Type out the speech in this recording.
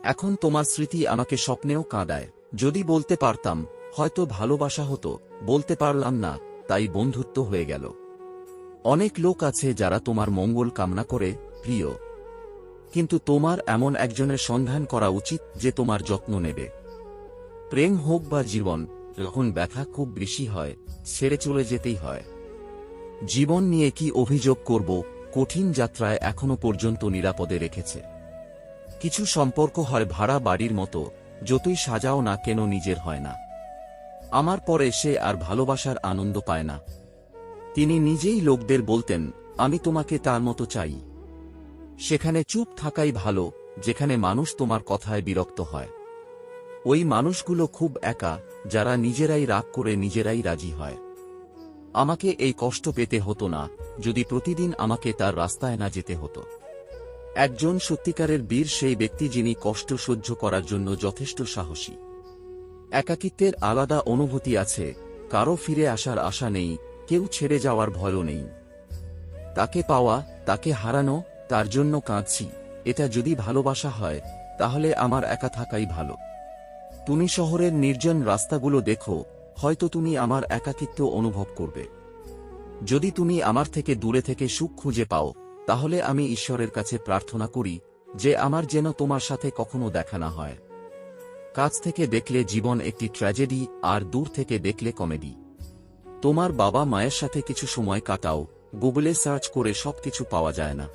এখন তোমার স্মৃতি আমাকে স্বপ্নেও কাঁদায়। যদি বলতে পারতাম, হয়তো ভালোবাসা হতো, বলতে পারলাম না, তাই বন্ধুত্ব হয়ে গেল। অনেক লোক আছে যারা তোমার মঙ্গল কামনা করে, প্রিয়, কিন্তু তোমার এমন একজনের সন্ধান করা উচিত যে তোমার যত্ন নেবে। প্রেম হোক বা জীবন, যখন ব্যথা খুব বেশি হয়, ছেড়ে চলে যেতেই হয়। জীবন নিয়ে কি অভিযোগ করব, কঠিন যাত্রায় এখনো পর্যন্ত নিরাপদে রেখেছে। কিছু সম্পর্ক হয় ভাড়া বাড়ির মতো, যতই সাজাও না কেন নিজের হয় না। আমার পরে সে আর ভালোবাসার আনন্দ পায় না। তিনি নিজেই লোকদের বলতেন, আমি তোমাকে তার মতো চাই। সেখানে চুপ থাকাই ভালো, যেখানে মানুষ তোমার কথায় বিরক্ত হয়। ওই মানুষগুলো খুব একা, যারা নিজেরাই রাগ করে নিজেরাই রাজি হয়। আমাকে এই কষ্ট পেতে হতো না, যদি প্রতিদিন আমাকে তার রাস্তায় না যেতে হতো। একজন সত্যিকারের বীর সেই ব্যক্তি যিনি কষ্ট সহ্য করার জন্য যথেষ্ট সাহসী। একাকিত্বের আলাদা অনুভূতি আছে, কারো ফিরে আসার আশা নেই, কেউ ছেড়ে যাওয়ার ভয়ও নেই। তাকে পাওয়া, তাকে হারানো, তার জন্য কাঁদছি। এটা যদি ভালোবাসা হয়, তাহলে আমার একা থাকাই ভালো। তুমি শহরের নির্জন রাস্তাগুলো দেখো, হয়তো তুমি আমার একাকিত্ব অনুভব করবে। যদি তুমি আমার থেকে দূরে থেকে সুখ খুঁজে পাও, তাহলে আমি ঈশ্বরের কাছে প্রার্থনা করি যে আমার যেন তোমার সাথে কখনো দেখা না হয়। কাছ থেকে দেখলে জীবন একটি ট্র্যাজেডি, আর দূর থেকে দেখলে কমেডি। তোমার বাবা মায়ের সাথে কিছু সময় কাটাও, গুগলে সার্চ করে সবকিছু পাওয়া যায় না।